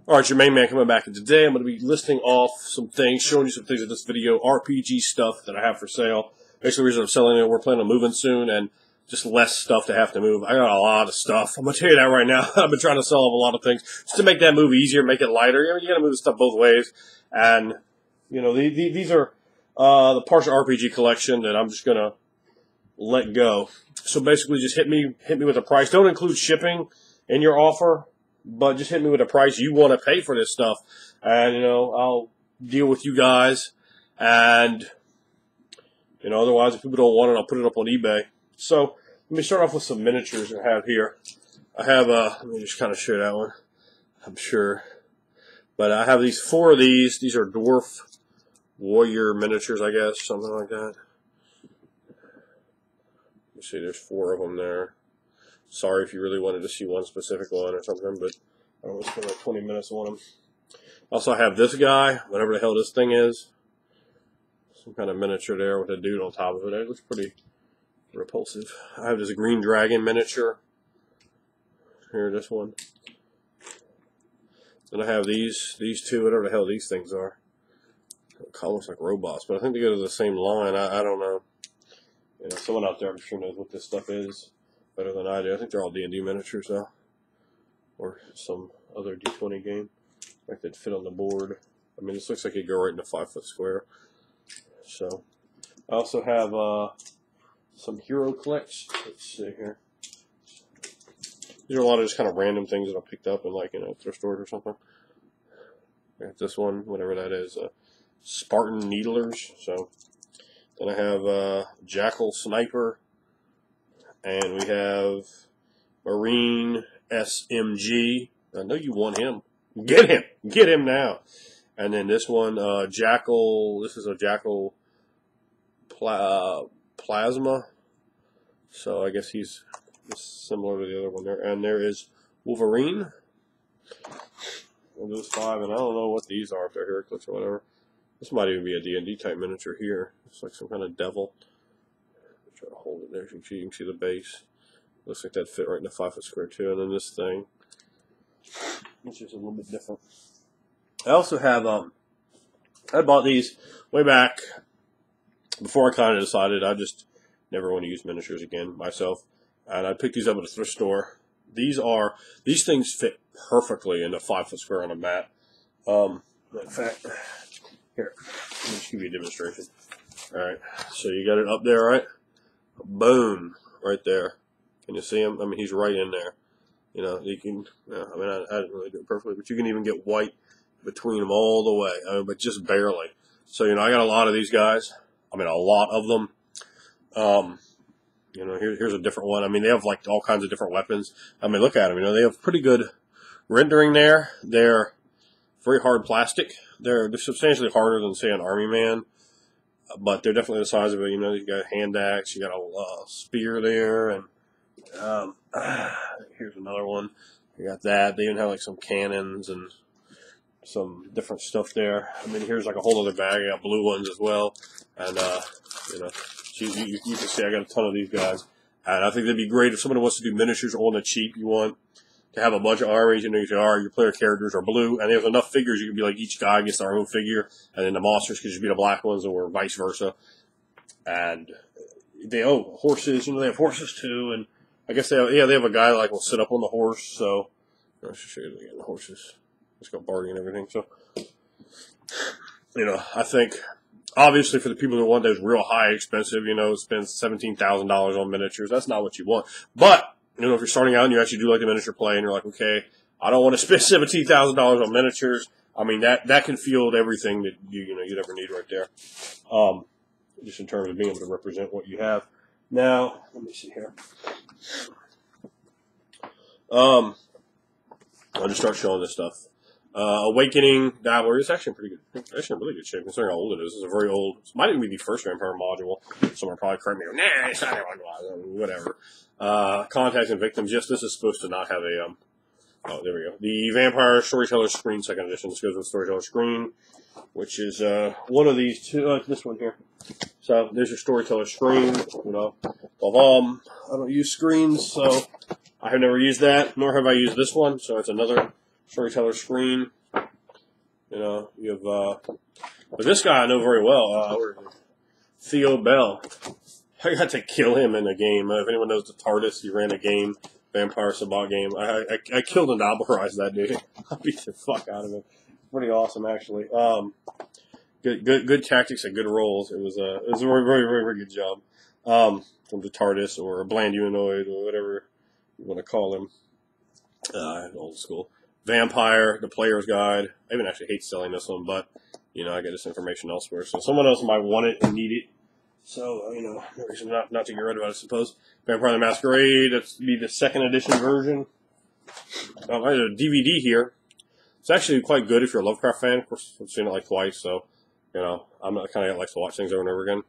Alright, your main man coming back, and today I'm going to be listing off some things, showing you some things in this video, RPG stuff that I have for sale. Basically the reason I'm selling it, we're planning on moving soon, and just less stuff to have to move. I got a lot of stuff. I'm going to tell you that right now. I've been trying to sell off a lot of things, just to make that move easier, make it lighter. You got to move the stuff both ways. And, you know, these are the partial RPG collection that I'm just going to let go. So basically just hit me with a price. Don't include shipping in your offer, but just hit me with a price you want to pay for this stuff. And, you know, I'll deal with you guys. And, you know, otherwise, if people don't want it, I'll put it up on eBay. So, let me start off with some miniatures I have here. I have, let me just kind of show that one, I'm sure. But I have four of these. These are dwarf warrior miniatures, I guess, something like that. You see, there's four of them there. Sorry if you really wanted to see one specific one or something, but I don't want to spend like 20 minutes on them. Also, I have this guy, whatever the hell this thing is. Some kind of miniature there with a dude on top of it. It looks pretty repulsive. I have this green dragon miniature. Here, this one. Then I have these two, whatever the hell these things are. It looks like robots, but I think they go to the same line. I don't know. You know, someone out there I'm sure knows what this stuff is better than I do. I think they're all D&D miniatures, though. Or some other D20 game. Like they'd fit on the board. I mean, this looks like it'd go right in a 5-foot square. So, I also have some hero clicks. Let's see here. These are a lot of just kind of random things that I picked up in, like, you know, thrift stores or something. I got this one, whatever that is, Spartan Needlers. So, then I have Jackal Sniper. And we have Marine SMG. I know you want him. Get him! Get him now! And then this one, Jackal. This is a Jackal Plasma. So I guess he's similar to the other one there. And there is Wolverine. And those 5. And I don't know what these are, if they're Heracles or whatever. This might even be a D&D type miniature here. It's like some kind of devil. Try to hold it there so you can see the base. Looks like that fit right in the 5-foot square too. And then this thing, which is a little bit different. I also have I bought these way back before I kind of decided I just never want to use miniatures again myself, and I picked these up at a thrift store. These things fit perfectly in a 5-foot square on a mat. In fact, here, let me just give you a demonstration. All right, so you got it up there, right? Boom, right there. Can you see him? I mean, he's right in there. You know, you can, I mean, I didn't really do it perfectly, but you can even get white between them all the way. I mean, but just barely. So, you know, I got a lot of these guys. I mean, a lot of them. You know, here's a different one. I mean, they have, like, all kinds of different weapons. I mean, look at them. You know, they have pretty good rendering there. They're very hard plastic. They're substantially harder than, say, an Army Man. But they're definitely the size of it. You know, you got a hand axe, you got a spear there, and here's another one. You got that. They even have like some cannons and some different stuff there. I mean, here's like a whole other bag. I got blue ones as well, and you know, so you can see I got a ton of these guys. And I think that'd be great if someone wants to do miniatures on the cheap. You want to have a bunch of armies, you know, you say, all right, your player characters are blue, and there's enough figures, you can be like, each guy gets their own figure, and then the monsters could just be the black ones, or vice versa. And they, horses, you know, they have horses too, and I guess they have a guy like will sit up on the horse, so, I should show you again, the horses. It's got bargaining and everything, so, you know, I think, obviously for the people who want those real high expensive, you know, spend $17,000 on miniatures, that's not what you want. But, you know, if you're starting out and you actually do like the miniature play and you're like, okay, I don't want to spend $17,000 on miniatures. I mean, that can field everything that you'd ever need right there. Just in terms of being able to represent what you have. Now, let me see here. I'll just start showing this stuff. Awakening Dabbler is actually in pretty good, actually in really good shape considering how old it is. It's a very old, it might even be the first Vampire module. Someone probably correct me, nah, it's not whatever. Contacts and Victims, yes, this is supposed to not have a, oh, there we go. The Vampire Storyteller Screen, 2nd edition. This goes with Storyteller Screen, which is, one of these two, this one here. So, there's your Storyteller Screen, you know. I don't use screens, so I have never used that, nor have I used this one, so it's another storyteller screen. You know, you have, but this guy I know very well. Theo Bell. I got to kill him in a game. If anyone knows the TARDIS, he ran a game, Vampire Sabbat game. I killed and novelized that dude. I beat the fuck out of him. Pretty awesome, actually. Good tactics and good rolls. It was a very good job. From the TARDIS or a bland humanoid or whatever you want to call him. Old school. Vampire, the player's guide. I even actually hate selling this one, but you know I get this information elsewhere, so someone else might want it and need it. So you know, no reason not to get rid of it, I suppose. Vampire the Masquerade. That's be the 2nd edition version. I have a DVD here. It's actually quite good if you're a Lovecraft fan. Of course, I've seen it like twice, so you know I'm not kind of likes to watch things over and over again.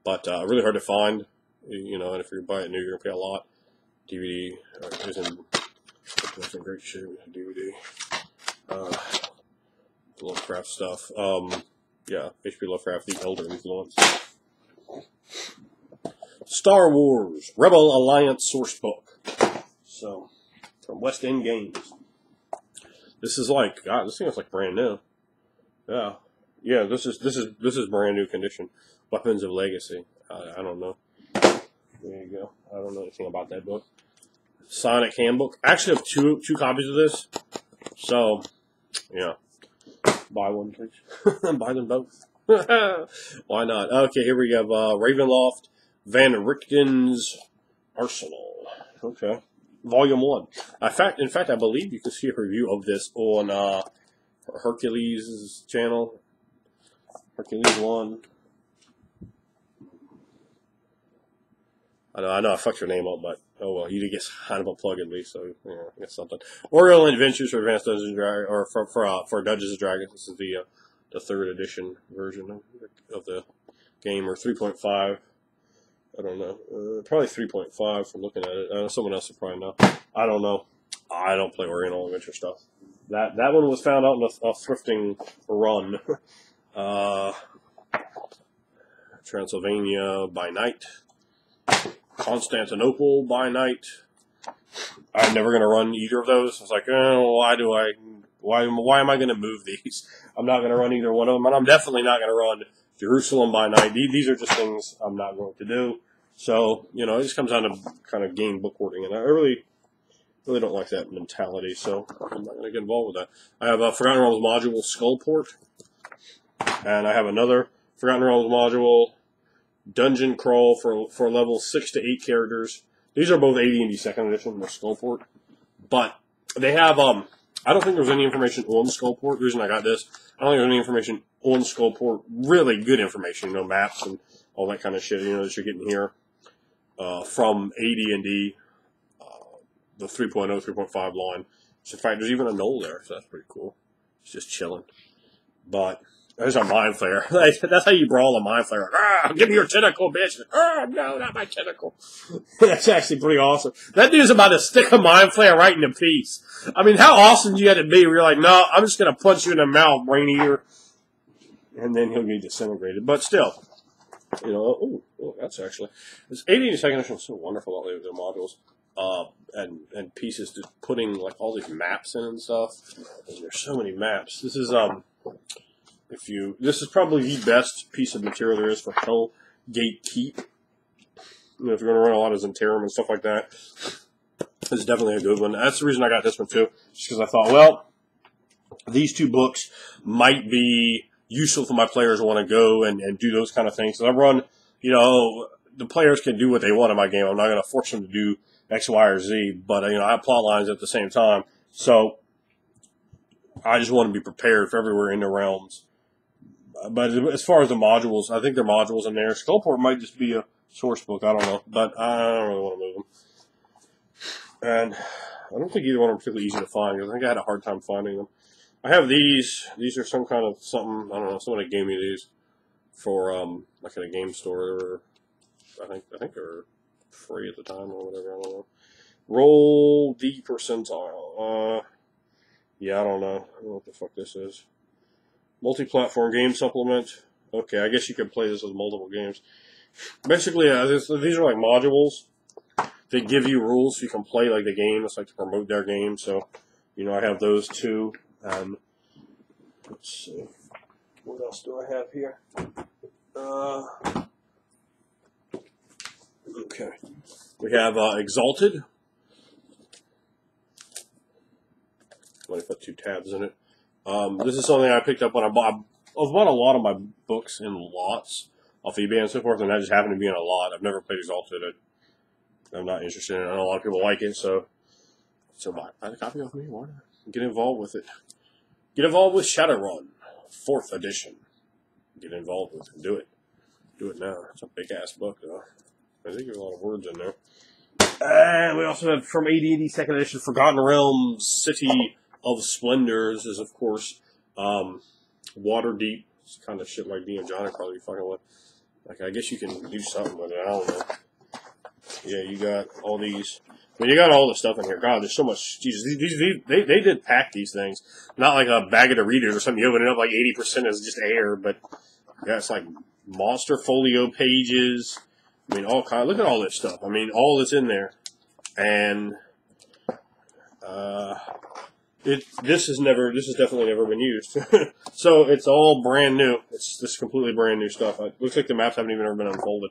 But really hard to find. You know, and if you buy it new, you're gonna pay a lot. DVD is in great shape. DVD. Lovecraft stuff. Yeah, H.P. Lovecraft, The Elder Influence. Star Wars Rebel Alliance Sourcebook. So, from West End Games. This is like, God, this thing is like brand new. Yeah, yeah. This is brand new condition. Weapons of Legacy. I don't know. There you go. I don't know anything about that book. Sonic Handbook. I actually have two copies of this. So, yeah. Buy one, please. Buy them both. Why not? Okay, here we have Ravenloft, Van Richten's Arsenal. Okay. Volume 1. In fact, I believe you can see a review of this on Hercules' channel. Hercules 1. I know I fucked your name up, but oh well, you did get kind of a plug at least, so yeah, I guess something. Oriole Adventures for Advanced Dungeons and Dragons, or for Dungeons and Dragons. This is the 3rd edition version of the game, or 3.5. I don't know, probably 3.5 from looking at it. Someone else would probably know. I don't know. I don't play Oriental Adventure stuff. That one was found out in a thrifting run. Transylvania by Night. Constantinople by Night. I'm never going to run either of those. It's like, why am I going to move these? I'm not going to run either one of them, and I'm definitely not going to run Jerusalem by Night. These are just things I'm not going to do. So, you know, it just comes down to kind of game book hoarding, and I really don't like that mentality, so I'm not going to get involved with that. I have a Forgotten Realms module Skullport, and I have another Forgotten Realms module Dungeon Crawl for level 6 to 8 characters. These are both AD&D 2nd edition, they're Skullport. But they have, I don't think there's any information on Skullport. The reason I got this, I don't think there's any information on Skullport. Really good information, you know, maps and all that kind of shit, you know, that you're getting here from AD&D, the 3.0, 3.5 line. So in fact, there's even a knoll there, so that's pretty cool. It's just chilling. But there's a mind flayer. That's how you brawl a mind flayer. Ah, give me your tentacle, bitch. Ah, no, not my tentacle. That's actually pretty awesome. That dude's about to stick a mind flayer right in the piece. I mean, how awesome do you have to be where you're like, no, I'm just going to punch you in the mouth, brain eater. And then he'll get disintegrated. But still, you know, oh, that's actually, this 80 second edition is so wonderful, all their modules. And pieces, just putting like all these maps in and stuff. And there's so many maps. This is, this is probably the best piece of material there is for Hellgate Keep. You know, if you're going to run a lot of Zentarum and stuff like that, this is definitely a good one. That's the reason I got this one too, just because I thought, well, these two books might be useful for my players who want to go and do those kind of things. So I run, you know, the players can do what they want in my game. I'm not going to force them to do X, Y, or Z, but you know, I have plot lines at the same time. So I just want to be prepared for everywhere in the realms. But as far as the modules, I think there are modules in there. Skullport might just be a source book. I don't know. But I don't really want to move them. And I don't think either one are particularly easy to find. I think I had a hard time finding them. I have these. These are some kind of something. I don't know. Somebody gave me these for like at a game store. I think they were free at the time or whatever. I don't know. Roll D percentile. Yeah, I don't know. I don't know what the fuck this is. Multi-platform game supplement. Okay, I guess you could play this with multiple games. Basically, these are like modules. They give you rules so you can play like the game. It's like to promote their game. So, You know, I have those two. And let's see, what else do I have here? Okay, we have Exalted. Let me put 2 tabs in it. This is something I picked up when I bought. I've bought a lot of my books in lots off eBay and so forth, and that just happened to be in a lot. I've never played Exalted. I'm not interested in it. I know a lot of people like it, so buy a copy of me. Why not? Get involved with it. Get involved with Shadowrun, 4th edition. Get involved with it. Do it. Do it now. It's a big ass book, though. I think there's a lot of words in there. And we also have from AD&D 2nd edition, Forgotten Realms, City of Splendors is, of course, Waterdeep. It's kind of shit like me and John are probably fucking with. Like, I guess you can do something with it. I don't know. Yeah, you got all these. I mean, you got all the stuff in here. God, there's so much. Jesus, they did pack these things. Not like a bag of Doritos or something. You open it up like 80% is just air. But, yeah, it's like monster folio pages. I mean, all kind. Look at all this stuff. I mean, all that's in there. And, this has definitely never been used. So it's all brand new. It's just completely brand new stuff. It looks like the maps haven't even ever been unfolded.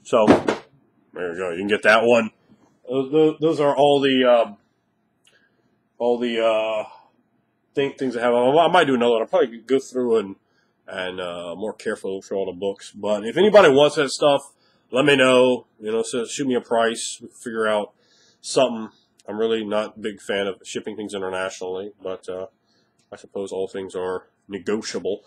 So there you go. You can get that one. Those are all the things I have. I might do another one. I'll probably go through and more carefully look through all the books. But if anybody wants that stuff, let me know. You know, so shoot me a price. We can figure out something. I'm really not a big fan of shipping things internationally, but I suppose all things are negotiable.